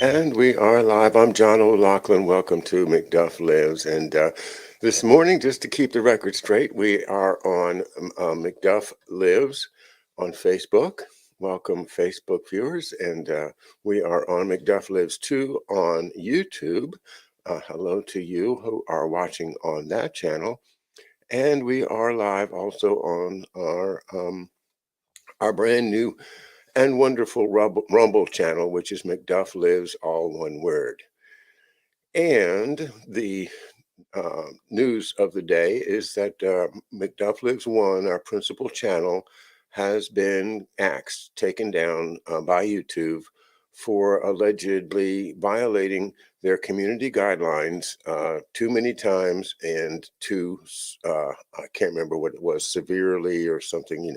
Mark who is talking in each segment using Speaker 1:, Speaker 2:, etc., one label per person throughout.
Speaker 1: And we are live. I'm John O'Loughlin. Welcome to McDuff Lives. And this morning, just to keep the record straight, we are on McDuff Lives on Facebook. Welcome, Facebook viewers. And we are on McDuff Lives 2 on YouTube. Hello to you who are watching on that channel. And we are live also on our brand new and wonderful Rumble channel, which is McDuff Lives, all one word. And the news of the day is that McDuff Lives 1, our principal channel, has been axed, taken down by YouTube for allegedly violating their community guidelines too many times and I can't remember what it was, severely or something.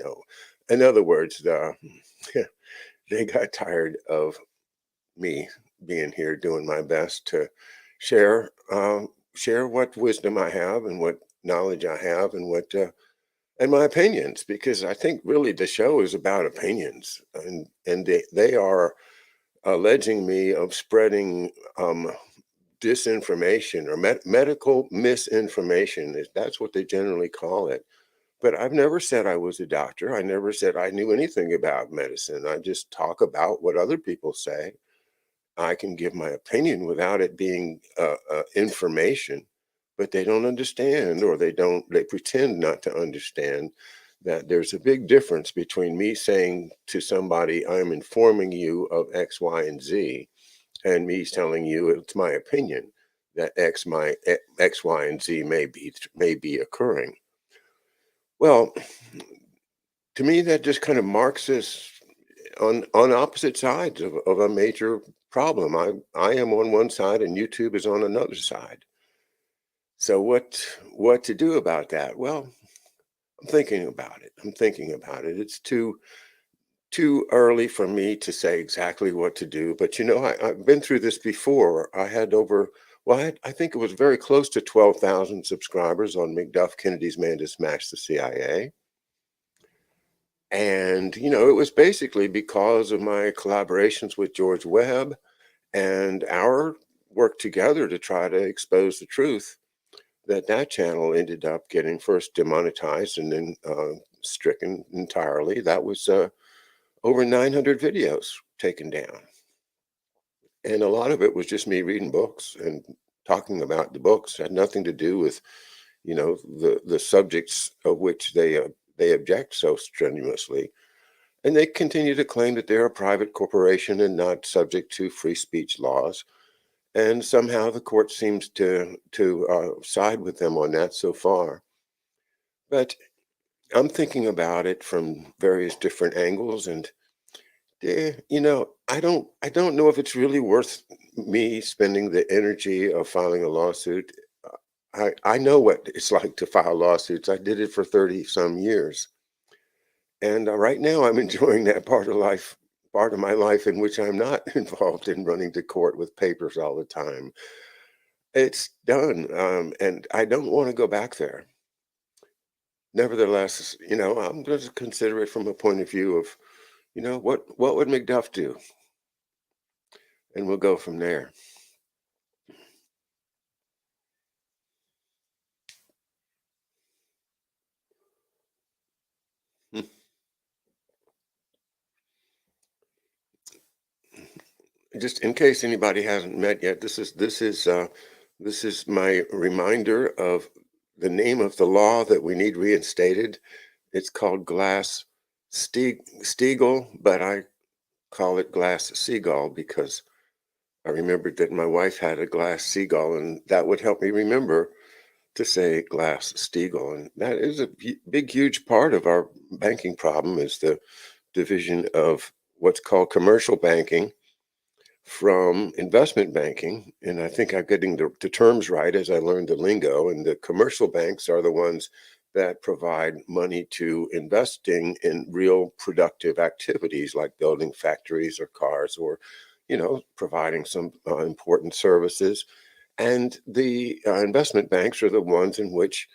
Speaker 1: In other words, they got tired of me being here doing my best to share share what wisdom I have and what knowledge I have and what and my opinions, because I think really the show is about opinions, and they are alleging me of spreading disinformation or medical misinformation. That's what they generally call it. But I've never said I was a doctor. I never said I knew anything about medicine. I just talk about what other people say. I can give my opinion without it being information, but they don't understand, or they pretend not to understand that there's a big difference between me saying to somebody, I'm informing you of X, Y, and Z, and me telling you it's my opinion that X, Y, and Z may be occurring. Well, to me, that just kind of marks us on opposite sides of a major problem. I am on one side and YouTube is on another side. So what to do about that? Well, I'm thinking about it. I'm thinking about it. It's too early for me to say exactly what to do. But I've been through this before. I had over I think it was very close to 12,000 subscribers on McDuff Kennedy's Man to Smash the CIA. And, it was basically because of my collaborations with George Webb and our work together to try to expose the truth that channel ended up getting first demonetized and then stricken entirely. That was over 900 videos taken down. And a lot of it was just me reading books and talking about the books. It had nothing to do with, the subjects of which they object so strenuously. And they continue to claim that they're a private corporation and not subject to free speech laws. And somehow the court seems to side with them on that so far. But I'm thinking about it from various different angles, and I don't know if it's really worth me spending the energy of filing a lawsuit. I know what it's like to file lawsuits. I did it for 30 some years. And right now, I'm enjoying that part of my life in which I'm not involved in running to court with papers all the time. It's done, and I don't want to go back there. Nevertheless, I'm going to consider it from a point of view of, what would McDuff do, and we'll go from there. Hmm. Just in case anybody hasn't met yet, this is my reminder of the name of the law that we need reinstated. It's called Steagall, but I call it Glass Seagull because I remembered that my wife had a glass seagull, and that would help me remember to say Glass Steagall. And that is a big, huge part of our banking problem is the division of what's called commercial banking from investment banking. And I think I'm getting the terms right as I learned the lingo. And the commercial banks are the ones that provide money to investing in real productive activities like building factories or cars or, providing some important services. And the investment banks are the ones in which,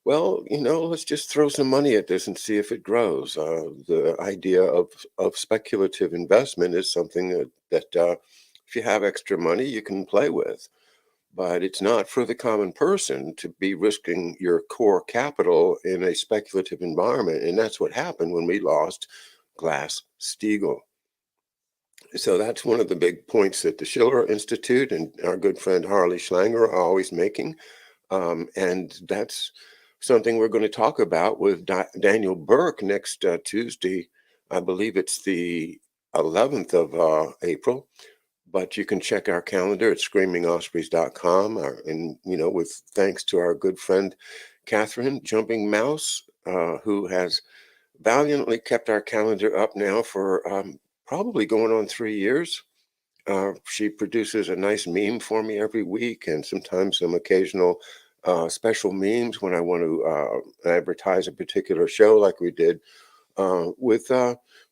Speaker 1: well, let's just throw some money at this and see if it grows. The idea of speculative investment is something that if you have extra money, you can play with. But it's not for the common person to be risking your core capital in a speculative environment. And that's what happened when we lost Glass-Steagall. So that's one of the big points that the Schiller Institute and our good friend Harley Schlanger are always making. And that's something we're going to talk about with Daniel Burke next Tuesday. I believe it's the 11th of April. But you can check our calendar at screamingospreys.com. And, with thanks to our good friend Catherine Jumping Mouse, who has valiantly kept our calendar up now for probably going on 3 years. She produces a nice meme for me every week, and sometimes some occasional special memes when I want to advertise a particular show, like we did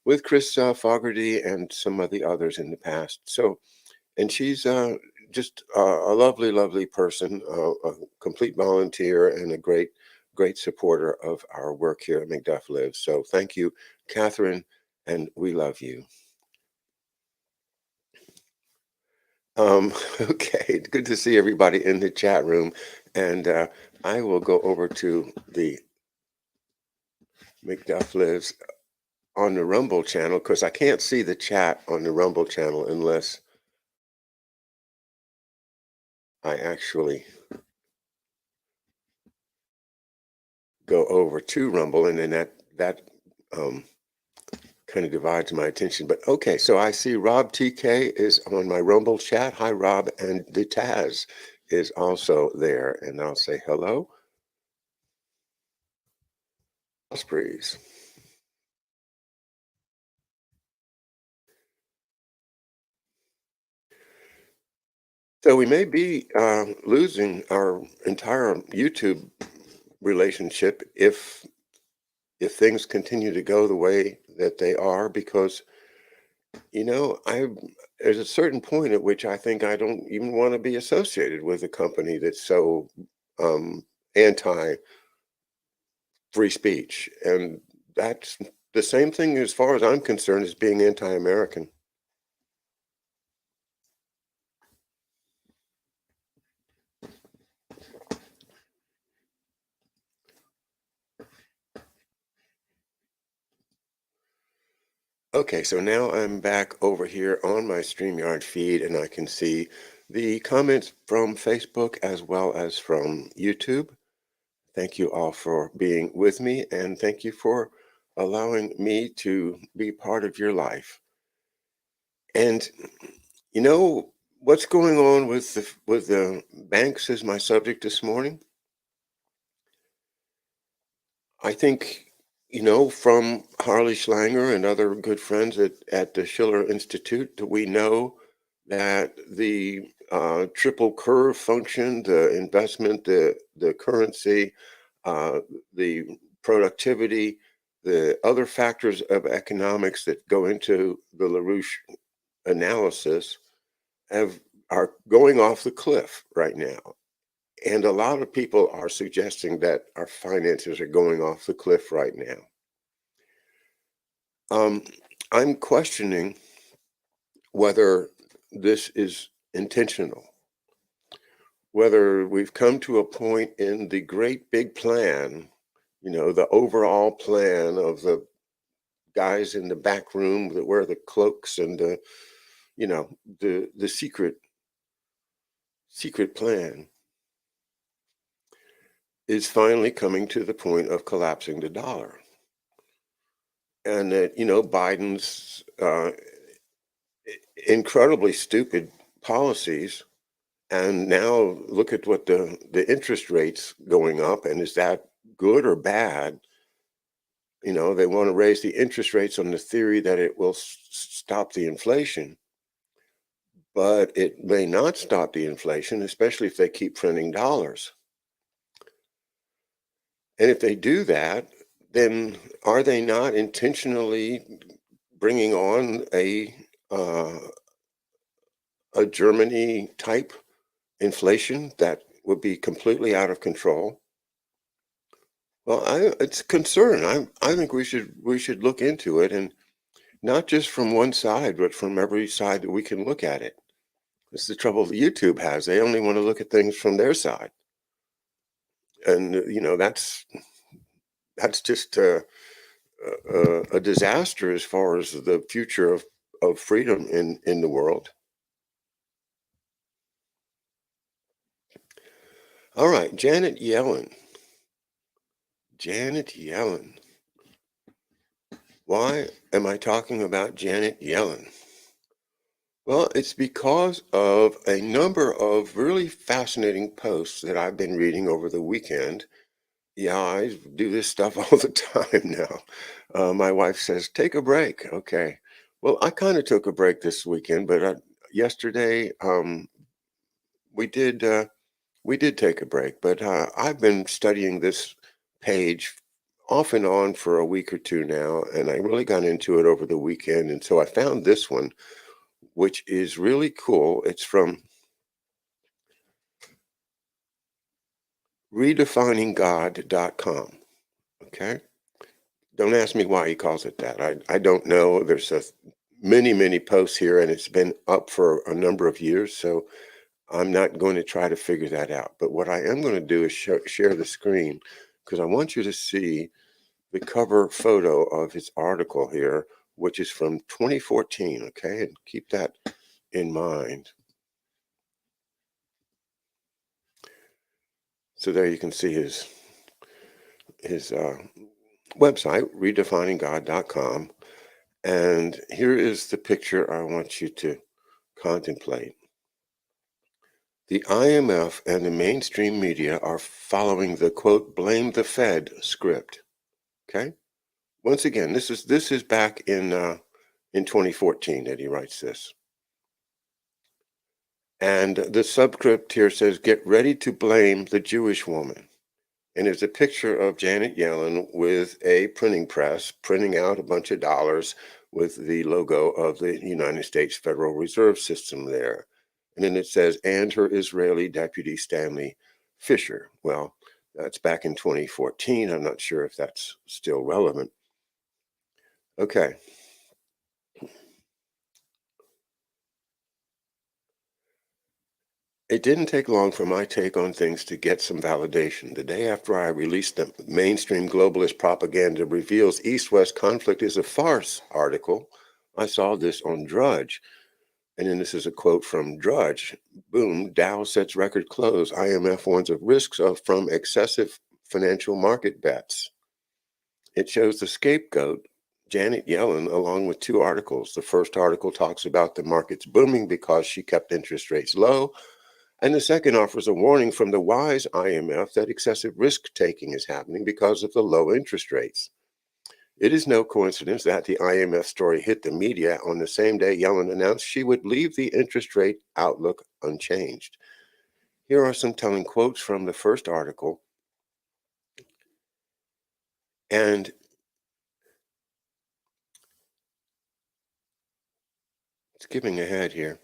Speaker 1: with Chris Fogarty and some of the others in the past. So, and she's just a lovely, lovely person, a complete volunteer, and a great, great supporter of our work here at McDuff Lives. So thank you, Catherine, and we love you. Okay, good to see everybody in the chat room, and I will go over to the McDuff Lives on the Rumble channel because I can't see the chat on the Rumble channel unless I actually go over to Rumble, and then that kind of divides my attention. But okay, so I see Rob TK is on my Rumble chat. Hi, Rob, and the Taz is also there, and I'll say hello. Ospreys. So we may be losing our entire YouTube relationship if things continue to go the way that they are, because I there's a certain point at which I think I don't even want to be associated with a company that's so anti free speech, and that's the same thing as far as I'm concerned as being anti-American. Okay, so now I'm back over here on my StreamYard feed, and I can see the comments from Facebook as well as from YouTube. Thank you all for being with me, and thank you for allowing me to be part of your life. And what's going on with the banks is my subject this morning. I think, from Harley Schlanger and other good friends at the Schiller Institute, that we know that the triple curve function, the investment, the currency, the productivity, the other factors of economics that go into the LaRouche analysis are going off the cliff right now. And a lot of people are suggesting that our finances are going off the cliff right now. I'm questioning whether this is intentional, whether we've come to a point in the great big plan, the overall plan of the guys in the back room that wear the cloaks and the secret plan is finally coming to the point of collapsing the dollar. And that, Biden's incredibly stupid policies, and now look at what the interest rates going up, and is that good or bad? They want to raise the interest rates on the theory that it will stop the inflation, but it may not stop the inflation, especially if they keep printing dollars. And if they do that, then are they not intentionally bringing on a Germany type inflation that would be completely out of control? Well, it's a concern. I think we should look into it, and not just from one side, but from every side that we can look at it. It's the trouble that YouTube has. They only want to look at things from their side. And, that's just a disaster as far as the future of freedom in the world. All right, Janet Yellen. Janet Yellen. Why am I talking about Janet Yellen? Well, it's because of a number of really fascinating posts that I've been reading over the weekend. Yeah, I do this stuff all the time now. My wife says, take a break. Okay. Well, I kind of took a break this weekend, but yesterday we did we did take a break. But I've been studying this page off and on for a week or two now, and I really got into it over the weekend. And so I found this one, which is really cool. It's from redefininggod.com. Okay. Don't ask me why he calls it that. I don't know. There's many posts here, and it's been up for a number of years. So I'm not going to try to figure that out. But what I am going to do is share the screen because I want you to see the cover photo of his article here, which is from 2014. Okay. And keep that in mind. So there you can see his website, redefininggod.com. And here is the picture I want you to contemplate. The IMF and the mainstream media are following the quote, blame the Fed script. Okay. Once again, this is back in 2014 that he writes this. And the subscript here says, get ready to blame the Jewish woman. And there's a picture of Janet Yellen with a printing press printing out a bunch of dollars with the logo of the United States Federal Reserve System there. And then it says, and her Israeli deputy, Stanley Fisher. Well, that's back in 2014. I'm not sure if that's still relevant. Okay. It didn't take long for my take on things to get some validation. The day after I released the mainstream globalist propaganda reveals East-West conflict is a farce article, I saw this on Drudge. And then this is a quote from Drudge. Boom, Dow sets record close. IMF warns of risks from excessive financial market bets. It shows the scapegoat, Janet Yellen, along with two articles. The first article talks about the markets booming because she kept interest rates low. And the second offers a warning from the wise IMF that excessive risk-taking is happening because of the low interest rates. It is no coincidence that the IMF story hit the media on the same day Yellen announced she would leave the interest rate outlook unchanged. Here are some telling quotes from the first article. And skipping ahead here.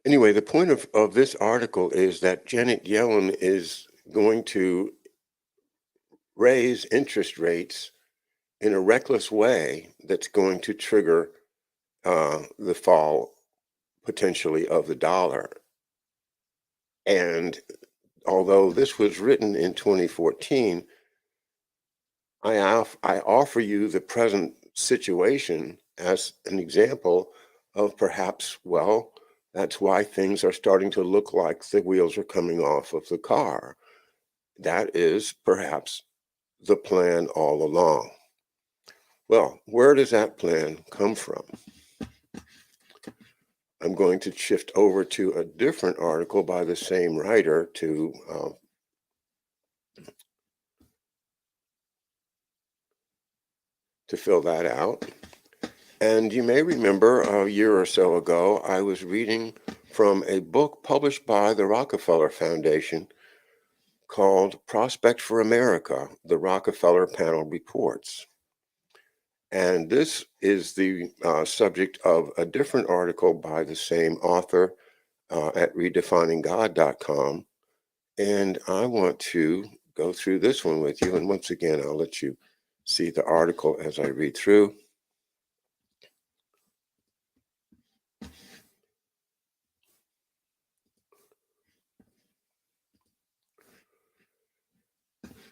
Speaker 1: Anyway, the point of this article is that Janet Yellen is going to raise interest rates in a reckless way that's going to trigger the fall potentially of the dollar. And although this was written in 2014, I offer you the present situation as an example of perhaps, well, that's why things are starting to look like the wheels are coming off of the car. That is perhaps the plan all along. Well, where does that plan come from? I'm going to shift over to a different article by the same writer to fill that out. And you may remember a year or so ago, I was reading from a book published by the Rockefeller Foundation called Prospect for America, the Rockefeller Panel Reports. And this is the subject of a different article by the same author at redefininggod.com. And I want to go through this one with you. And once again, I'll let you see the article as I read through.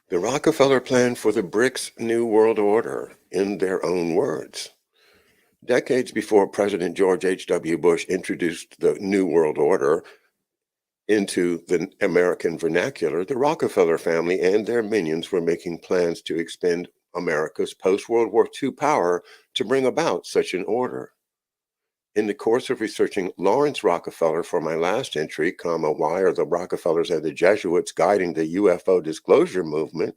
Speaker 1: The Rockefeller plan for the BRICS New World Order, in their own words. Decades before President George H.W. Bush introduced the New World Order into the American vernacular, the Rockefeller family and their minions were making plans to expend America's post-World War II power to bring about such an order. In the course of researching Lawrence Rockefeller for my last entry, Why Are the Rockefellers and the Jesuits Guiding the UFO Disclosure Movement,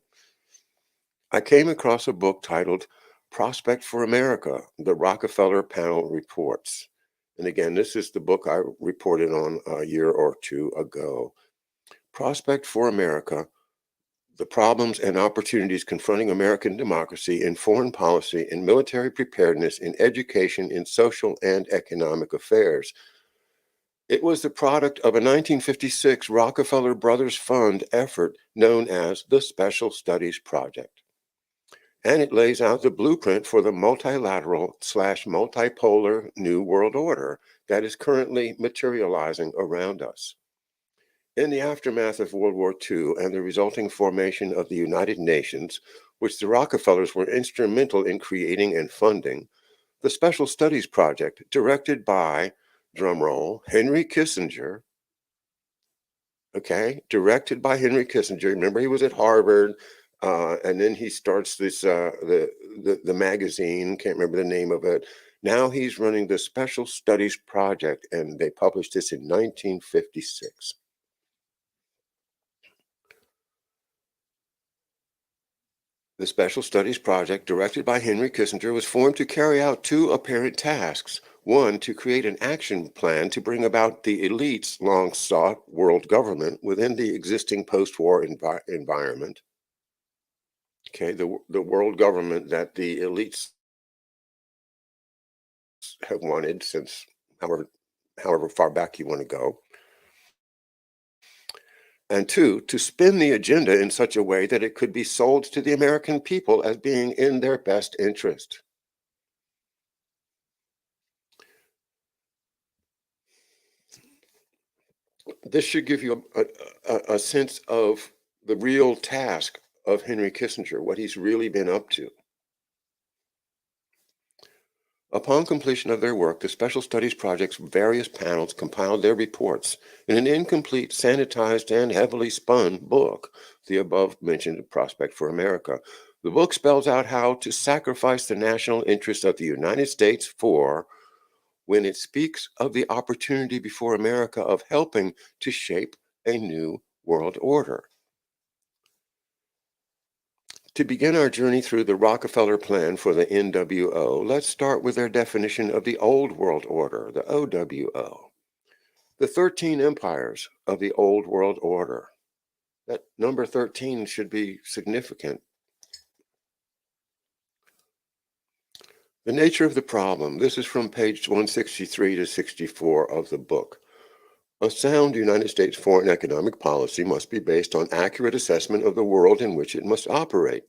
Speaker 1: I came across a book titled Prospect for America, The Rockefeller Panel Reports. And again, this is the book I reported on a year or two ago. Prospect for America, The Problems and Opportunities Confronting American Democracy in Foreign Policy, in Military Preparedness, in Education, in Social and Economic Affairs. It was the product of a 1956 Rockefeller Brothers Fund effort known as the Special Studies Project. And it lays out the blueprint for the multilateral/multipolar New World Order that is currently materializing around us. In the aftermath of World War II and the resulting formation of the United Nations, which the Rockefellers were instrumental in creating and funding, the Special Studies Project, directed by, drumroll, Henry Kissinger, directed by Henry Kissinger. Remember, he was at Harvard, and then he starts this the magazine. Can't remember the name of it. Now he's running the Special Studies Project, and they published this in 1956. The Special Studies Project, directed by Henry Kissinger, was formed to carry out two apparent tasks. One, to create an action plan to bring about the elite's long-sought world government within the existing post-war environment. The world government that the elites have wanted since however far back you want to go. And two, to spin the agenda in such a way that it could be sold to the American people as being in their best interest. This should give you a sense of the real task of Henry Kissinger, what he's really been up to. Upon completion of their work, the Special Studies Project's various panels compiled their reports in an incomplete, sanitized, and heavily spun book, the above-mentioned Prospect for America. The book spells out how to sacrifice the national interest of the United States for, when it speaks of the opportunity before America of helping to shape a new world order. To begin our journey through the Rockefeller plan for the NWO, let's start with their definition of the Old World Order, the OWO. The 13 empires of the Old World Order. That number 13 should be significant. The nature of the problem. This is from page 163 to 64 of the book. A sound United States foreign economic policy must be based on accurate assessment of the world in which it must operate.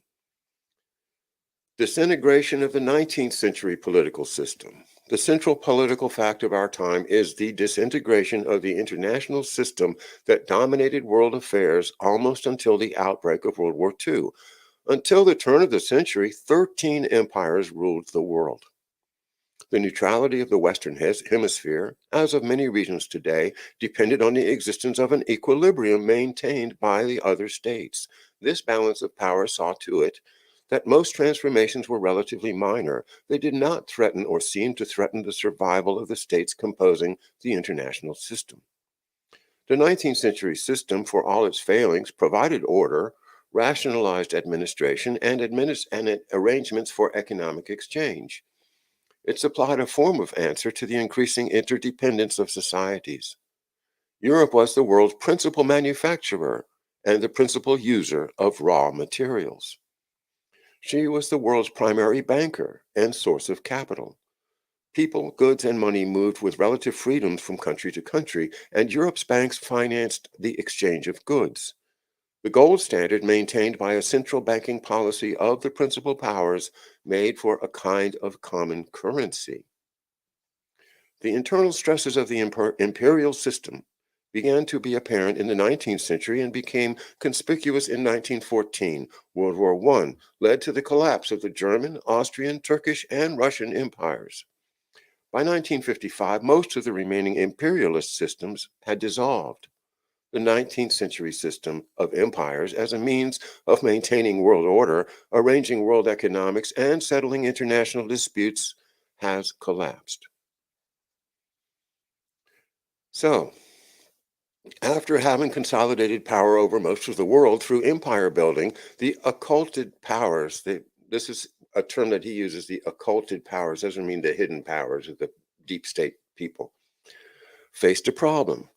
Speaker 1: Disintegration of the 19th century political system. The central political fact of our time is the disintegration of the international system that dominated world affairs almost until the outbreak of World War II. Until the turn of the century, 13 empires ruled the world. The neutrality of the Western Hemisphere, as of many regions today, depended on the existence of an equilibrium maintained by the other states. This balance of power saw to it that most transformations were relatively minor. They did not threaten or seem to threaten the survival of the states composing the international system. The 19th century system, for all its failings, provided order, rationalized administration, and arrangements for economic exchange. It supplied a form of answer to the increasing interdependence of societies. Europe was the world's principal manufacturer and the principal user of raw materials. She was the world's primary banker and source of capital. People, goods, and money moved with relative freedoms from country to country, and Europe's banks financed the exchange of goods. The gold standard maintained by a central banking policy of the principal powers made for a kind of common currency. The internal stresses of the imperial system began to be apparent in the 19th century and became conspicuous in 1914. World War I led to the collapse of the German, Austrian, Turkish, and Russian empires. By 1955, most of the remaining imperialist systems had dissolved. The 19th century system of empires as a means of maintaining world order, arranging world economics, and settling international disputes has collapsed. So, after having consolidated power over most of the world through empire building, the occulted powers, this is a term that he uses, the occulted powers, doesn't mean the hidden powers of the deep state people, faced a problem.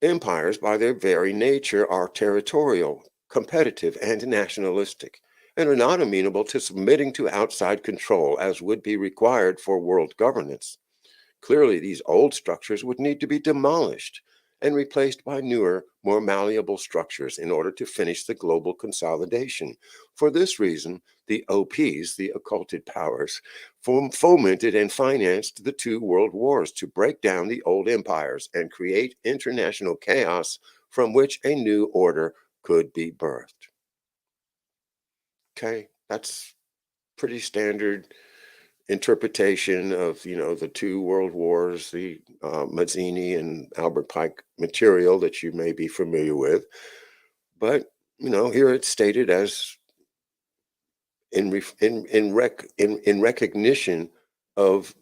Speaker 1: Empires, by their very nature, are territorial, competitive, and nationalistic, and are not amenable to submitting to outside control as would be required for world governance. Clearly, these old structures would need to be demolished and replaced by newer, more malleable structures in order to finish the global consolidation. For this reason, the OPs, the occulted powers, fomented and financed the two world wars to break down the old empires and create international chaos from which a new order could be birthed. Okay, that's pretty standard interpretation of the two world wars, the Mazzini and Albert Pike material that you may be familiar with. But here it's stated as in recognition of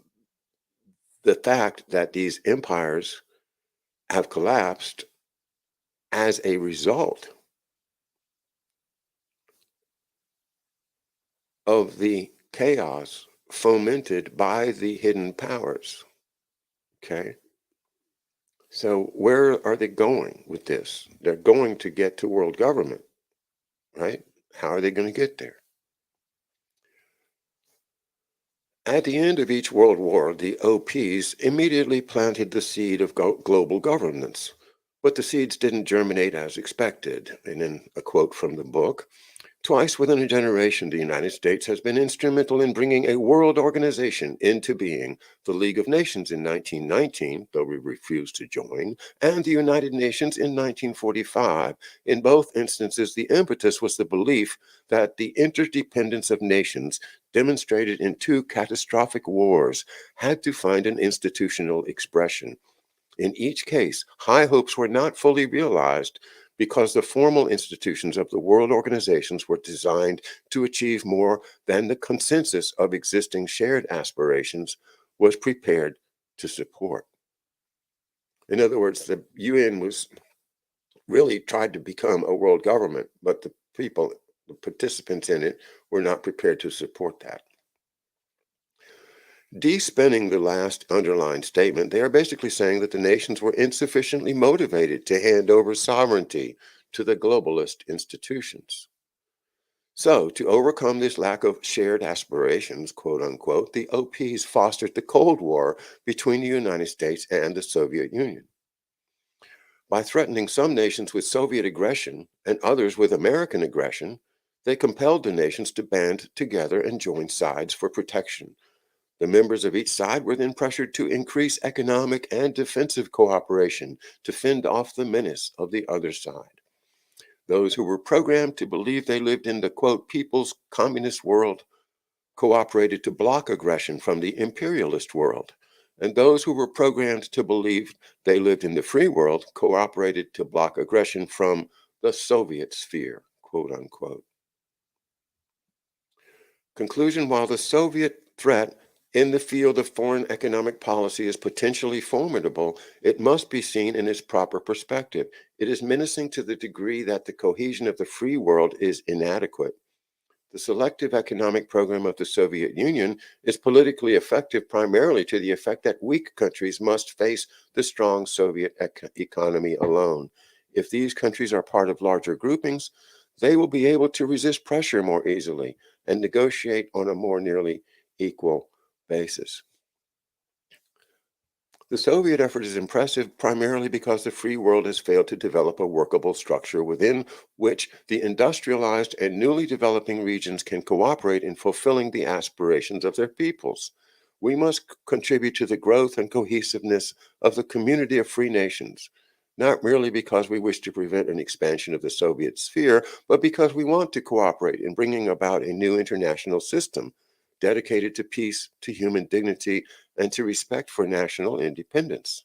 Speaker 1: the fact that these empires have collapsed as a result of the chaos fomented by the hidden powers. Okay. So where are they going with this? They're going to get to world government, right? How are they going to get there? At the end of each world war, the OPs immediately planted the seed of global governance, but the seeds didn't germinate as expected. And in a quote from the book, twice within a generation, the United States has been instrumental in bringing a world organization into being, the League of Nations in 1919, though we refused to join, and the United Nations in 1945. In both instances, the impetus was the belief that the interdependence of nations, demonstrated in two catastrophic wars, had to find an institutional expression. In each case, high hopes were not fully realized because the formal institutions of the world organizations were designed to achieve more than the consensus of existing shared aspirations was prepared to support. In other words, the UN was really tried to become a world government, but the people, the participants in it, were not prepared to support that. De-spinning the last underlined statement, they are basically saying that the nations were insufficiently motivated to hand over sovereignty to the globalist institutions. So, to overcome this lack of shared aspirations, quote unquote, the OPs fostered the Cold War between the United States and the Soviet Union. By threatening some nations with Soviet aggression and others with American aggression, they compelled the nations to band together and join sides for protection. The members of each side were then pressured to increase economic and defensive cooperation to fend off the menace of the other side. Those who were programmed to believe they lived in the, quote, people's communist world cooperated to block aggression from the imperialist world. And those who were programmed to believe they lived in the free world cooperated to block aggression from the Soviet sphere, quote unquote. Conclusion: while the Soviet threat in the field of foreign economic policy is potentially formidable, it must be seen in its proper perspective. It is menacing to the degree that the cohesion of the free world is inadequate. The selective economic program of the Soviet Union is politically effective primarily to the effect that weak countries must face the strong Soviet economy alone. If these countries are part of larger groupings, they will be able to resist pressure more easily. and negotiate on a more nearly equal basis. The Soviet effort is impressive primarily because the free world has failed to develop a workable structure within which the industrialized and newly developing regions can cooperate in fulfilling the aspirations of their peoples. We must contribute to the growth and cohesiveness of the community of free nations, not merely because we wish to prevent an expansion of the Soviet sphere, but because we want to cooperate in bringing about a new international system dedicated to peace, to human dignity, and to respect for national independence.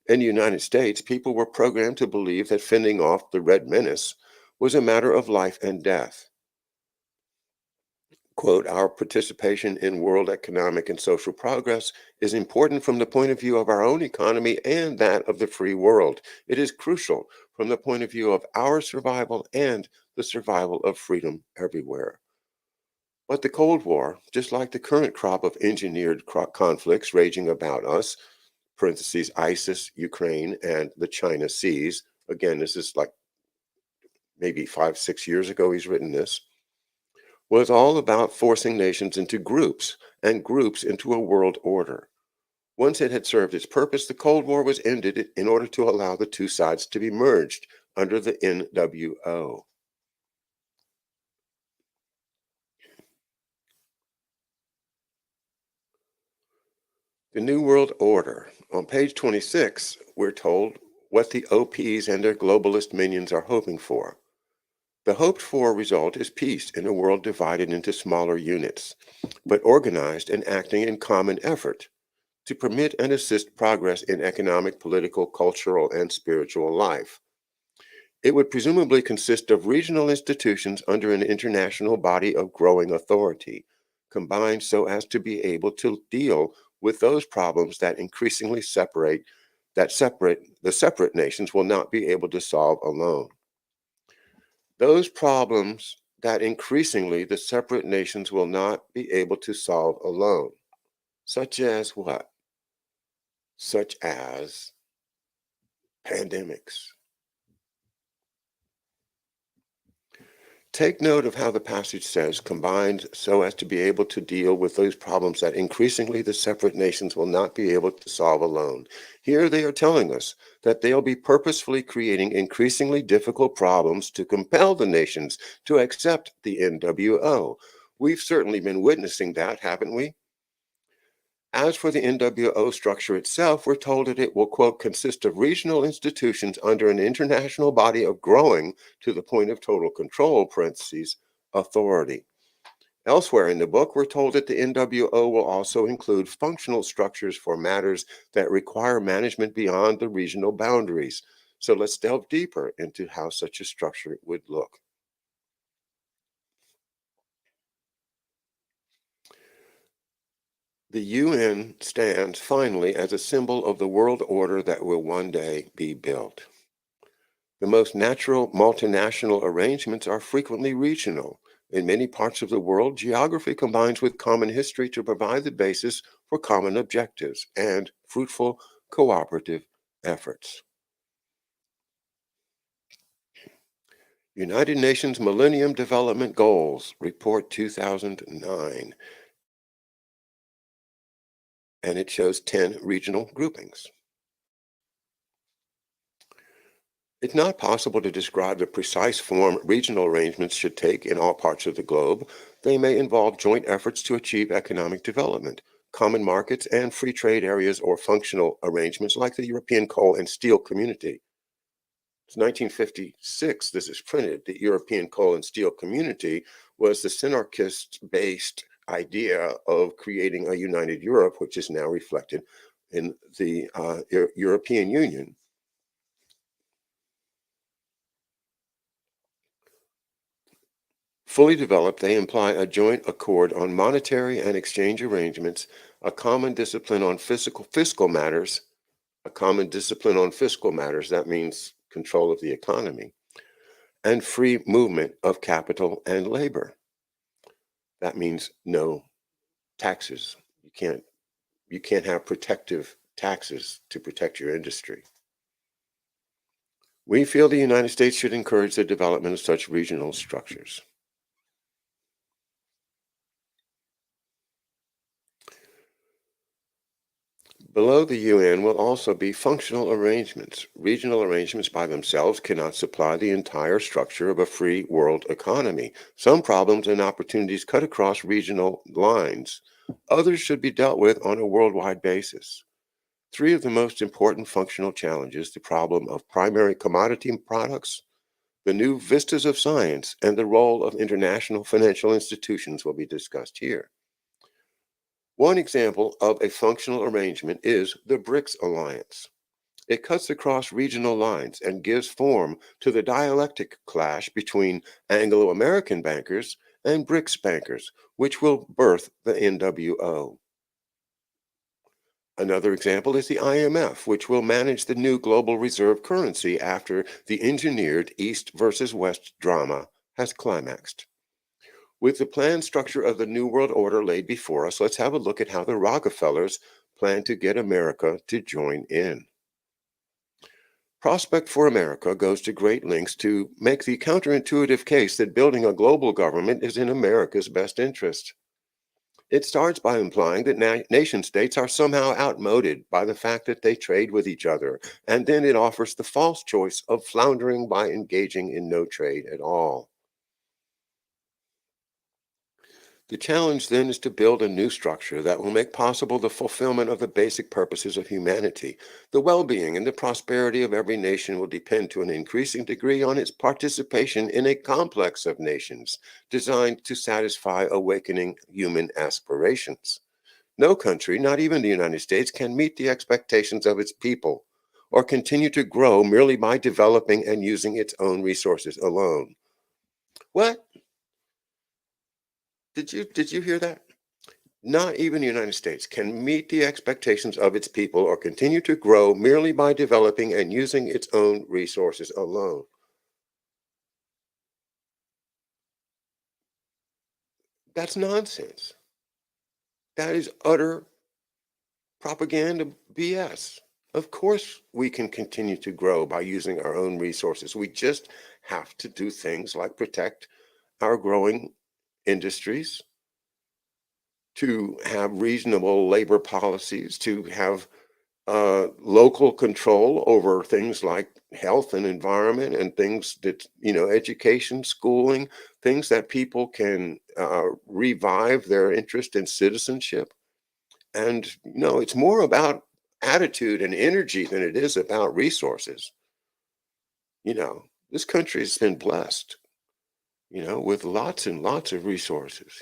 Speaker 1: In the United States, people were programmed to believe that fending off the Red Menace was a matter of life and death. Quote, our participation in world economic and social progress is important from the point of view of our own economy and that of the free world. It is crucial from the point of view of our survival and the survival of freedom everywhere. But the Cold War, just like the current crop of engineered conflicts raging about us, parentheses, ISIS, Ukraine, and the China Seas. Again, this is like maybe 5, 6 years ago he's written this, was all about forcing nations into groups and groups into a world order. Once it had served its purpose, the Cold War was ended in order to allow the two sides to be merged under the NWO. The New World Order. On page 26, we're told what the OPs and their globalist minions are hoping for. The hoped for result is peace in a world divided into smaller units, but organized and acting in common effort to permit and assist progress in economic, political, cultural, and spiritual life. It would presumably consist of regional institutions under an international body of growing authority, combined so as to be able to deal with those problems that increasingly the separate nations will not be able to solve alone. Those problems that increasingly the separate nations will not be able to solve alone, such as what? Such as pandemics. Take note of how the passage says, combined so as to be able to deal with those problems that increasingly the separate nations will not be able to solve alone. Here they are telling us that they'll be purposefully creating increasingly difficult problems to compel the nations to accept the NWO. We've certainly been witnessing that, haven't we? As for the NWO structure itself, we're told that it will, quote, consist of regional institutions under an international body of growing to the point of total control, parentheses, authority. Elsewhere in the book, we're told that the NWO will also include functional structures for matters that require management beyond the regional boundaries. So let's delve deeper into how such a structure would look. The UN stands finally as a symbol of the world order that will one day be built. The most natural multinational arrangements are frequently regional. In many parts of the world, geography combines with common history to provide the basis for common objectives and fruitful cooperative efforts. United Nations Millennium Development Goals, Report 2009, and it shows 10 regional groupings. It's not possible to describe the precise form regional arrangements should take in all parts of the globe. They may involve joint efforts to achieve economic development, common markets, and free trade areas or functional arrangements like the European Coal and Steel Community. It's 1956, this is printed. The European Coal and Steel Community was the synarchist-based idea of creating a united Europe, which is now reflected in the European Union. Fully developed, they imply a joint accord on monetary and exchange arrangements, a common discipline on fiscal matters, that means control of the economy, and free movement of capital and labor. That means no taxes. You can't have protective taxes to protect your industry. We feel the United States should encourage the development of such regional structures. Below the UN will also be functional arrangements. Regional arrangements by themselves cannot supply the entire structure of a free world economy. Some problems and opportunities cut across regional lines. Others should be dealt with on a worldwide basis. Three of the most important functional challenges, the problem of primary commodity products, the new vistas of science, and the role of international financial institutions will be discussed here. One example of a functional arrangement is the BRICS alliance. It cuts across regional lines and gives form to the dialectic clash between Anglo American bankers and BRICS bankers, which will birth the NWO. Another example is the IMF, which will manage the new global reserve currency after the engineered East versus West drama has climaxed. With the planned structure of the New World Order laid before us, let's have a look at how the Rockefellers plan to get America to join in. Prospect for America goes to great lengths to make the counterintuitive case that building a global government is in America's best interest. It starts by implying that nation states are somehow outmoded by the fact that they trade with each other, and then it offers the false choice of floundering by engaging in no trade at all. The challenge then is to build a new structure that will make possible the fulfillment of the basic purposes of humanity. The well being and the prosperity of every nation will depend to an increasing degree on its participation in a complex of nations designed to satisfy awakening human aspirations. No country, not even the United States, can meet the expectations of its people or continue to grow merely by developing and using its own resources alone. What? Did you hear that? Not even the United States can meet the expectations of its people or continue to grow merely by developing and using its own resources alone. That's nonsense. That is utter propaganda BS. Of course, we can continue to grow by using our own resources. We just have to do things like protect our growing industries, to have reasonable labor policies, to have local control over things like health and environment and things that, education, schooling, things that people can revive their interest in citizenship. And, it's more about attitude and energy than it is about resources. This country has been blessed, with lots and lots of resources.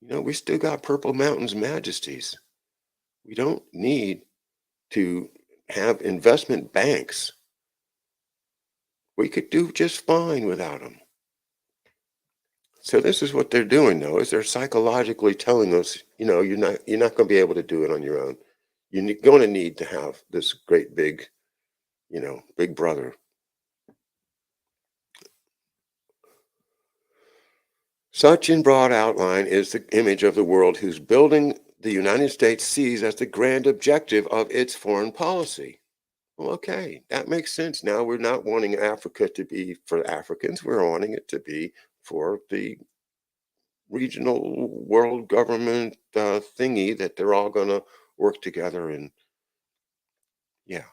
Speaker 1: We still got Purple Mountain's majesties. We don't need to have investment banks. We could do just fine without them. So this is what they're doing, though, is they're psychologically telling us, you're not going to be able to do it on your own. You're going to need to have this great big, big brother. Such, in broad outline, is the image of the world whose building the United States sees as the grand objective of its foreign policy. Well, okay, that makes sense. Now we're not wanting Africa to be for Africans. We're wanting it to be for the regional world government thingy that they're all going to work together in. Yeah.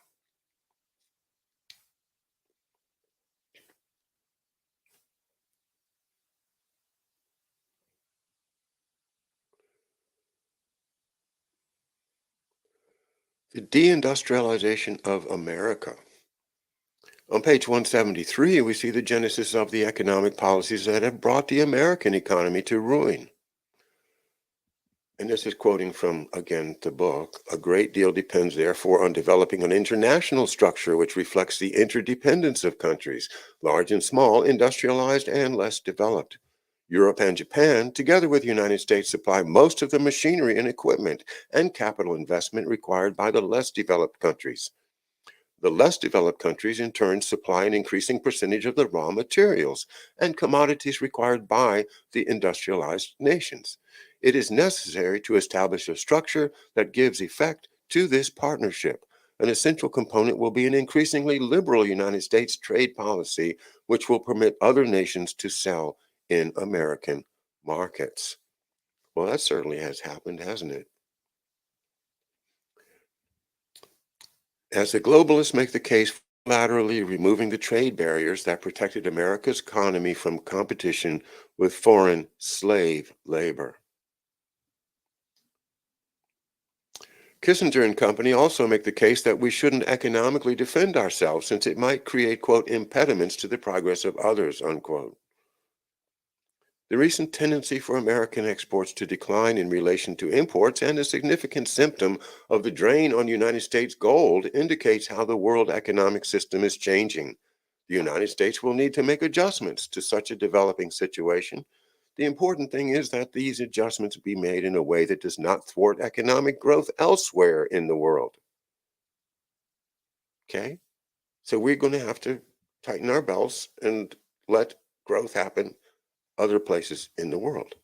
Speaker 1: The deindustrialization of America. On page 173, we see the genesis of the economic policies that have brought the American economy to ruin. And this is quoting from, again, the book. A great deal depends, therefore, on developing an international structure which reflects the interdependence of countries, large and small, industrialized and less developed. Europe and Japan, together with the United States, supply most of the machinery and equipment and capital investment required by the less developed countries. The less developed countries, in turn, supply an increasing percentage of the raw materials and commodities required by the industrialized nations. It is necessary to establish a structure that gives effect to this partnership. An essential component will be an increasingly liberal United States trade policy, which will permit other nations to sell in American markets. Well, that certainly has happened, hasn't it? As the globalists make the case for unilaterally removing the trade barriers that protected America's economy from competition with foreign slave labor. Kissinger and company also make the case that we shouldn't economically defend ourselves since it might create, quote, impediments to the progress of others, unquote. The recent tendency for American exports to decline in relation to imports and a significant symptom of the drain on United States gold indicates how the world economic system is changing. The United States will need to make adjustments to such a developing situation. The important thing is that these adjustments be made in a way that does not thwart economic growth elsewhere in the world. Okay? So we're going to have to tighten our belts and let growth happen other places in the world.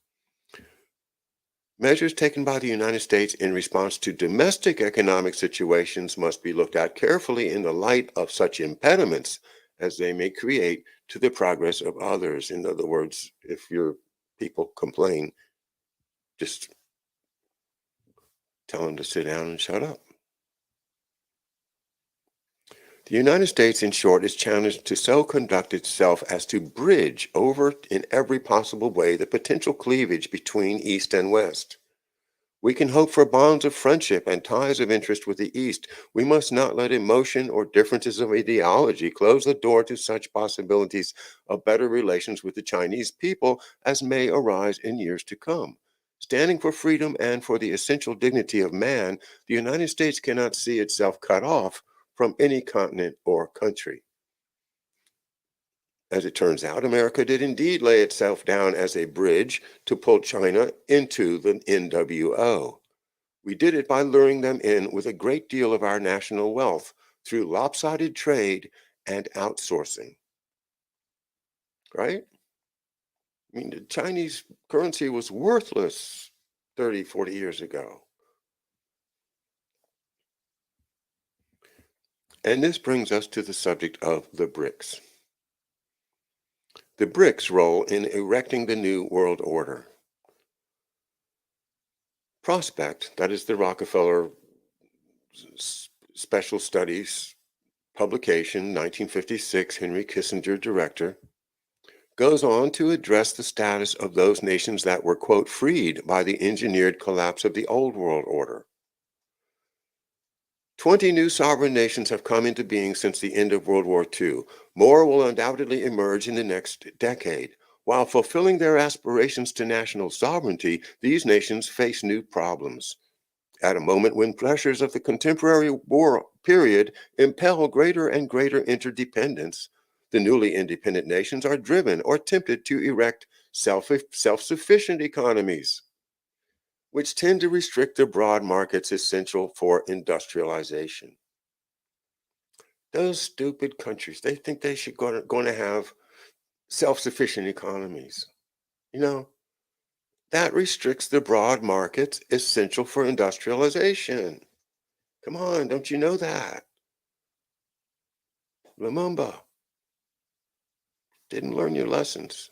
Speaker 1: Measures taken by the United States in response to domestic economic situations must be looked at carefully in the light of such impediments as they may create to the progress of others. In other words, if your people complain, just tell them to sit down and shut up. The United States, in short, is challenged to so conduct itself as to bridge over in every possible way the potential cleavage between East and West. We can hope for bonds of friendship and ties of interest with the East. We must not let emotion or differences of ideology close the door to such possibilities of better relations with the Chinese people as may arise in years to come. Standing for freedom and for the essential dignity of man, the United States cannot see itself cut off from any continent or country. As it turns out, America did indeed lay itself down as a bridge to pull China into the NWO. We did it by luring them in with a great deal of our national wealth through lopsided trade and outsourcing, right? I mean, the Chinese currency was worthless 30, 40 years ago. And this brings us to the subject of the BRICS. The BRICS' role in erecting the new world order. Prospect, that is the Rockefeller Special Studies publication, 1956, Henry Kissinger director, goes on to address the status of those nations that were, quote, freed by the engineered collapse of the old world order. 20 new sovereign nations have come into being since the end of World War II. More will undoubtedly emerge in the next decade. While fulfilling their aspirations to national sovereignty, these nations face new problems. At a moment when pressures of the contemporary war period impel greater and greater interdependence, the newly independent nations are driven or tempted to erect self-sufficient economies, which tend to restrict the broad markets essential for industrialization. Those stupid countries, they think they should going to have self-sufficient economies. You know, that restricts the broad markets essential for industrialization. Come on, don't you know that? Lumumba didn't learn your lessons.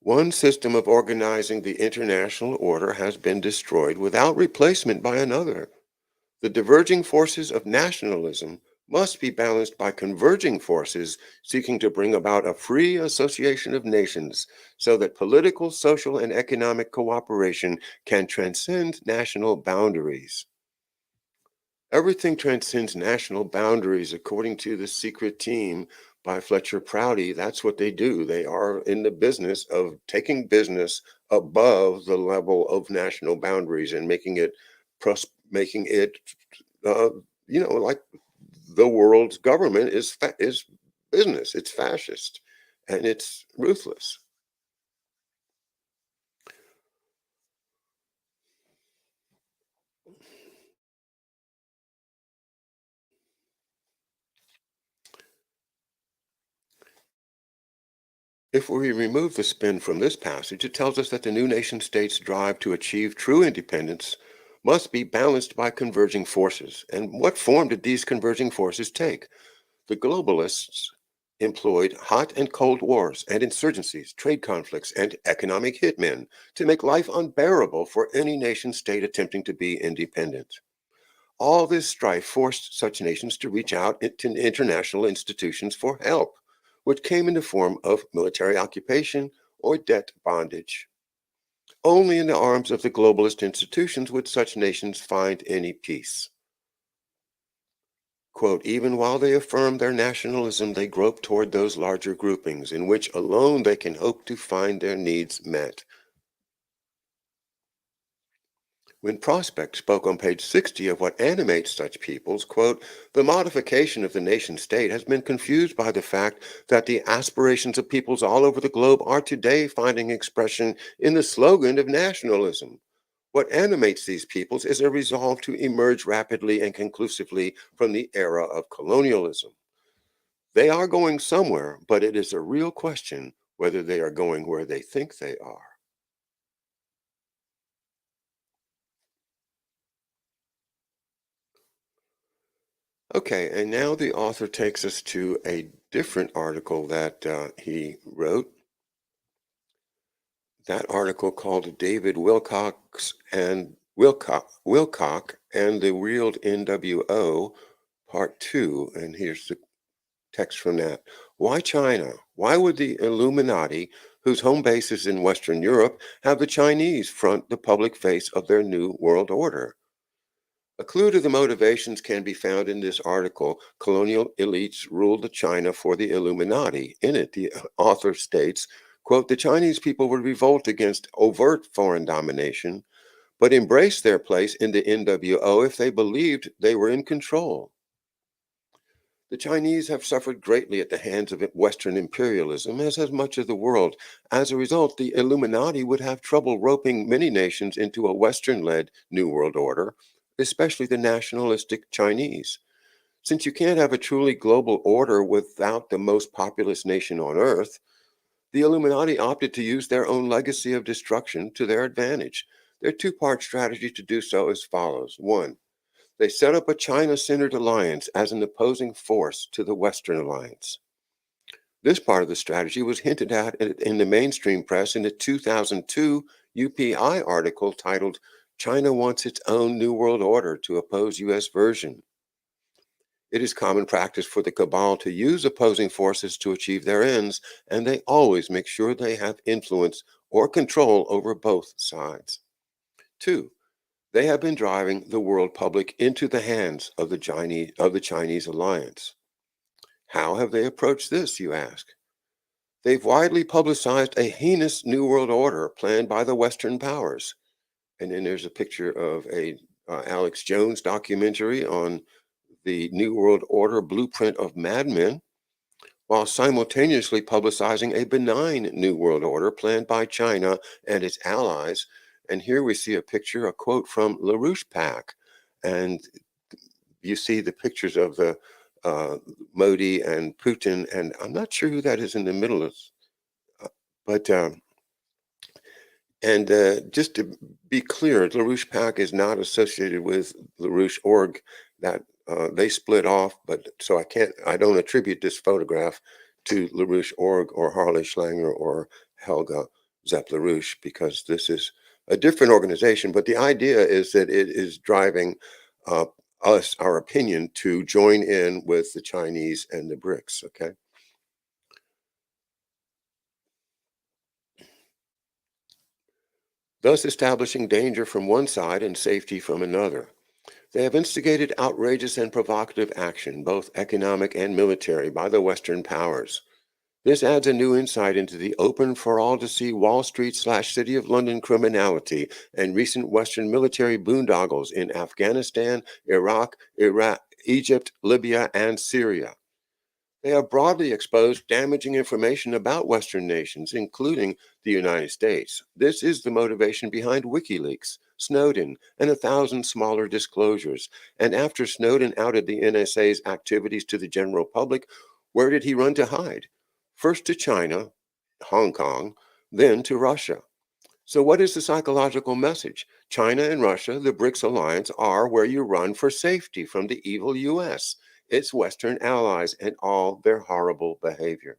Speaker 1: One system of organizing the international order has been destroyed without replacement by another. The diverging forces of nationalism must be balanced by converging forces seeking to bring about a free association of nations so that political, social, and economic cooperation can transcend national boundaries. Everything transcends national boundaries, according to The Secret Team by Fletcher Prouty. That's what they do. They are in the business of taking business above the level of national boundaries and making it, uh, like the world's government is business. It's fascist and it's ruthless. If we remove the spin from this passage, it tells us that the new nation state's drive to achieve true independence must be balanced by converging forces. And what form did these converging forces take? The globalists employed hot and cold wars and insurgencies, trade conflicts, and economic hitmen to make life unbearable for any nation state attempting to be independent. All this strife forced such nations to reach out to international institutions for help, which came in the form of military occupation or debt bondage. Only in the arms of the globalist institutions would such nations find any peace. Quote, even while they affirm their nationalism, they grope toward those larger groupings in which alone they can hope to find their needs met. When Prospect spoke on page 60 of what animates such peoples, quote, the modification of the nation state has been confused by the fact that the aspirations of peoples all over the globe are today finding expression in the slogan of nationalism. What animates these peoples is a resolve to emerge rapidly and conclusively from the era of colonialism. They are going somewhere, but it is a real question whether they are going where they think they are. Okay, and now the author takes us to a different article that he wrote. That article called David Wilcock and the Real NWO, Part 2. And here's the text from that. Why China? Why would the Illuminati, whose home base is in Western Europe, have the Chinese front the public face of their new world order? A clue to the motivations can be found in this article, Colonial Elites Ruled China for the Illuminati. In it, the author states, quote, the Chinese people would revolt against overt foreign domination, but embrace their place in the NWO if they believed they were in control. The Chinese have suffered greatly at the hands of Western imperialism, as has much of the world. As a result, the Illuminati would have trouble roping many nations into a Western led New World Order, especially the nationalistic Chinese. Since you can't have a truly global order without the most populous nation on earth, the Illuminati opted to use their own legacy of destruction to their advantage. Their two-part strategy to do so is follows. One, they set up a China-centered alliance as an opposing force to the Western alliance. This part of the strategy was hinted at in the mainstream press in the 2002 UPI article titled, China Wants Its Own New World Order to Oppose U.S. Version. It is common practice for the cabal to use opposing forces to achieve their ends, and they always make sure they have influence or control over both sides. Two, they have been driving the world public into the hands of the Chinese alliance. How have they approached this, you ask? They've widely publicized a heinous New World Order planned by the Western powers. And then there's a picture of a Alex Jones documentary on the New World Order blueprint of madmen, while simultaneously publicizing a benign New World Order planned by China and its allies. And here we see a picture, a quote from LaRouche PAC. And you see the pictures of the Modi and Putin, and I'm not sure who that is in the middle of, but and just to be clear, LaRouche PAC is not associated with LaRouche Org. That they split off, but so I don't attribute this photograph to LaRouche Org or Harley Schlanger or Helga Zepp LaRouche because this is a different organization. But the idea is that it is driving uh, our opinion, to join in with the Chinese and the BRICS. Okay. Thus establishing danger from one side and safety from another. They have instigated outrageous and provocative action, both economic and military, by the Western powers. This adds a new insight into the open for all to see Wall Street/City of London criminality and recent Western military boondoggles in Afghanistan, Iraq, Egypt, Libya, and Syria. They have broadly exposed damaging information about Western nations, including the United States. This is the motivation behind WikiLeaks, Snowden, and 1,000 smaller disclosures. And after Snowden outed the NSA's activities to the general public, where did he run to hide? First to China, Hong Kong, then to Russia. So, what is the psychological message? China and Russia, the BRICS alliance, are where you run for safety from the evil US, its Western allies, and all their horrible behavior.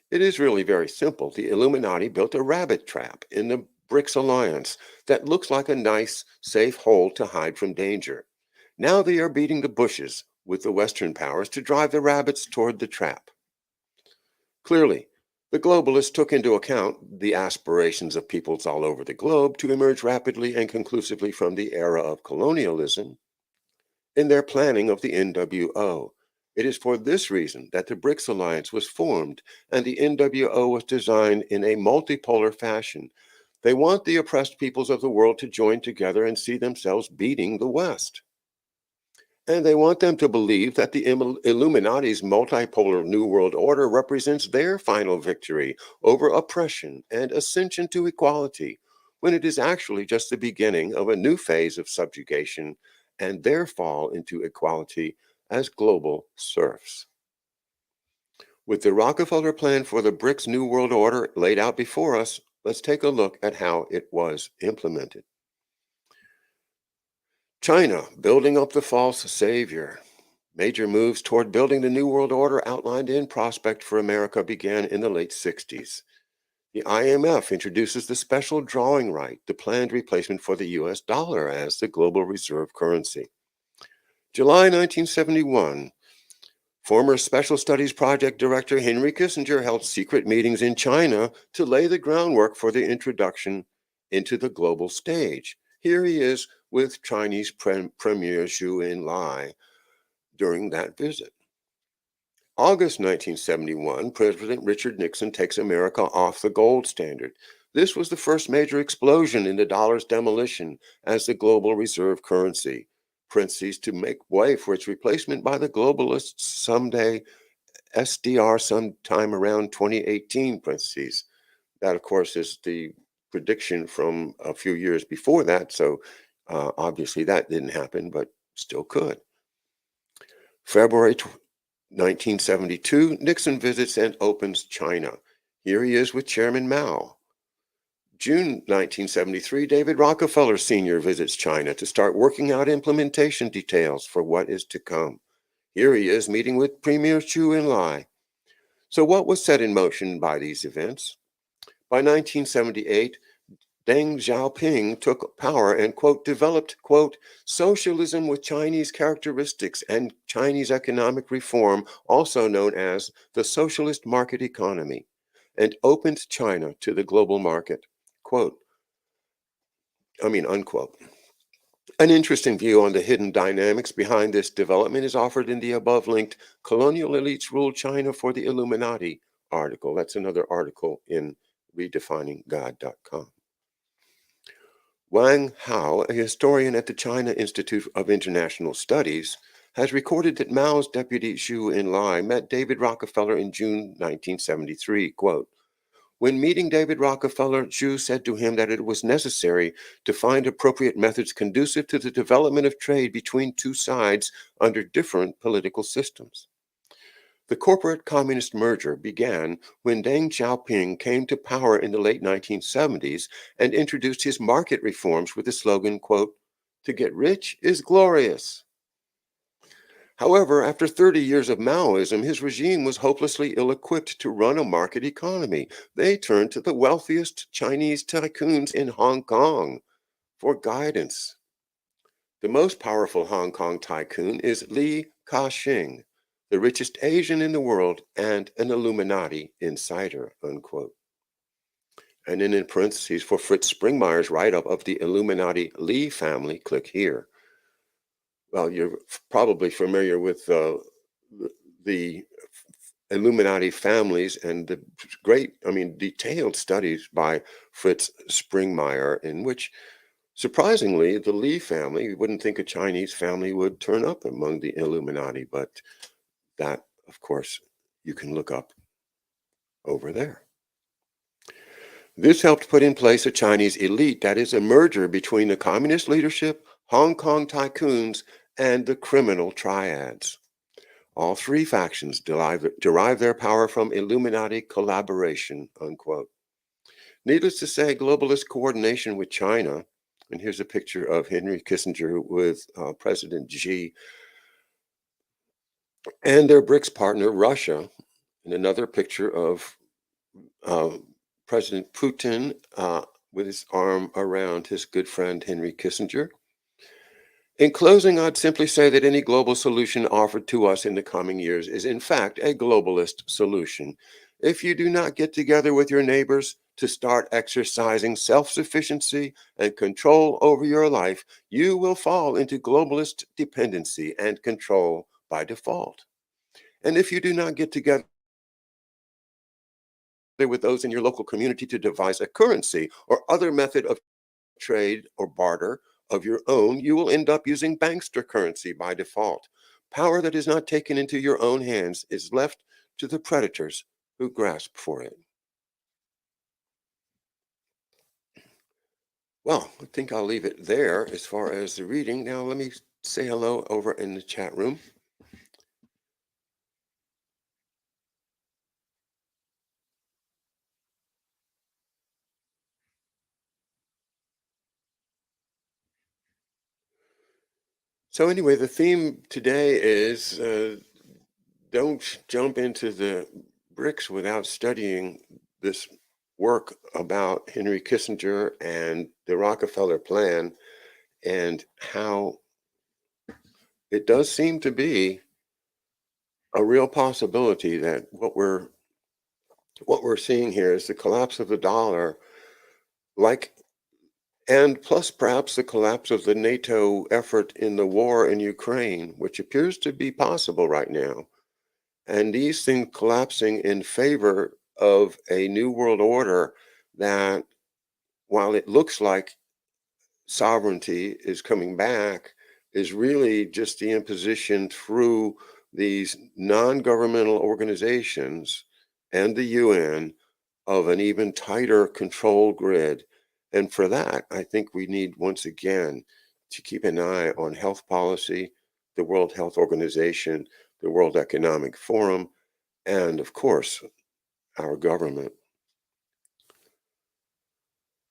Speaker 1: It is really very simple. The Illuminati built a rabbit trap in the BRICS alliance that looks like a nice, safe hole to hide from danger. Now they are beating the bushes with the Western powers to drive the rabbits toward the trap. Clearly, the globalists took into account the aspirations of peoples all over the globe to emerge rapidly and conclusively from the era of colonialism in their planning of the NWO. It is for this reason that the BRICS alliance was formed and the NWO was designed in a multipolar fashion. They want the oppressed peoples of the world to join together and see themselves beating the West. And they want them to believe that the Illuminati's multipolar New World Order represents their final victory over oppression and ascension to equality, when it is actually just the beginning of a new phase of subjugation and their fall into equality as global serfs. With the Rockefeller plan for the BRICS New World Order laid out before us, let's take a look at how it was implemented. China, building up the false savior. Major moves toward building the New World Order outlined in Prospect for America began in the late 60s. The IMF introduces the special drawing right, the planned replacement for the US dollar as the global reserve currency. July 1971, former Special Studies Project Director Henry Kissinger held secret meetings in China to lay the groundwork for the introduction into the global stage. Here he is with Chinese Premier Zhou Enlai during that visit. August 1971, President Richard Nixon takes America off the gold standard. This was the first major explosion in the dollar's demolition as the global reserve currency, parentheses, to make way for its replacement by the globalists someday, SDR sometime around 2018, parentheses. That, of course, is the prediction from a few years before that, so obviously that didn't happen, but still could. February 1972, Nixon visits and opens China. Here he is with Chairman Mao. June 1973, David Rockefeller Sr. visits China to start working out implementation details for what is to come. Here he is meeting with Premier Zhou Enlai. So what was set in motion by these events? By 1978, Deng Xiaoping took power and, quote, developed, quote, socialism with Chinese characteristics and Chinese economic reform, also known as the socialist market economy, and opened China to the global market, unquote. An interesting view on the hidden dynamics behind this development is offered in the above linked Colonial Elites Rule China for the Illuminati article. That's another article in redefininggod.com. Wang Hao, a historian at the China Institute of International Studies, has recorded that Mao's deputy Zhou Enlai met David Rockefeller in June 1973. Quote, when meeting David Rockefeller, Zhou said to him that it was necessary to find appropriate methods conducive to the development of trade between two sides under different political systems. The corporate communist merger began when Deng Xiaoping came to power in the late 1970s and introduced his market reforms with the slogan, quote, to get rich is glorious. However, after 30 years of Maoism, his regime was hopelessly ill-equipped to run a market economy. They turned to the wealthiest Chinese tycoons in Hong Kong for guidance. The most powerful Hong Kong tycoon is Li Ka-shing, the richest Asian in the world and an Illuminati insider, unquote. And then in parentheses, for Fritz Springmeier's write-up of the Illuminati Li family, click here. Well, you're probably familiar with the Illuminati families and the detailed studies by Fritz Springmeier, in which, surprisingly, the Li family, you wouldn't think a Chinese family would turn up among the Illuminati, but that, of course, you can look up over there. This helped put in place a Chinese elite that is a merger between the communist leadership, Hong Kong tycoons, and the criminal triads. All three factions derive their power from Illuminati collaboration, unquote. Needless to say, globalist coordination with China, and here's a picture of Henry Kissinger with President Xi, and their BRICS partner, Russia, and another picture of President Putin with his arm around his good friend Henry Kissinger. In closing, I'd simply say that any global solution offered to us in the coming years is, in fact, a globalist solution. If you do not get together with your neighbors to start exercising self sufficiency and control over your life, you will fall into globalist dependency and control by default. And if you do not get together with those in your local community to devise a currency or other method of trade or barter of your own, you will end up using bankster currency by default. Power that is not taken into your own hands is left to the predators who grasp for it. Well, I think I'll leave it there as far as the reading. Now, let me say hello over in the chat room. So, anyway, the theme today is don't jump into the BRICS without studying this work about Henry Kissinger and the Rockefeller plan and how it does seem to be a real possibility that what we're seeing here is the collapse of the dollar, like, and plus perhaps the collapse of the NATO effort in the war in Ukraine, which appears to be possible right now. And these things collapsing in favor of a new world order that, while it looks like sovereignty is coming back, is really just the imposition through these non-governmental organizations and the UN of an even tighter control grid. And for that, I think we need once again to keep an eye on health policy, the World Health Organization, the World Economic Forum, and of course, our government.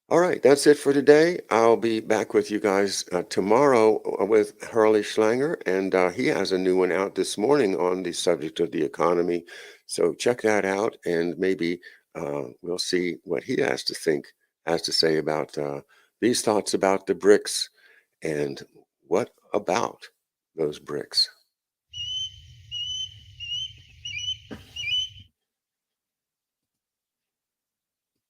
Speaker 1: All right, that's it for today. I'll be back with you guys tomorrow with Hurley Schlanger, and he has a new one out this morning on the subject of the economy. So check that out, and maybe we'll see what he has to say about these thoughts about the BRICS and what about those BRICS.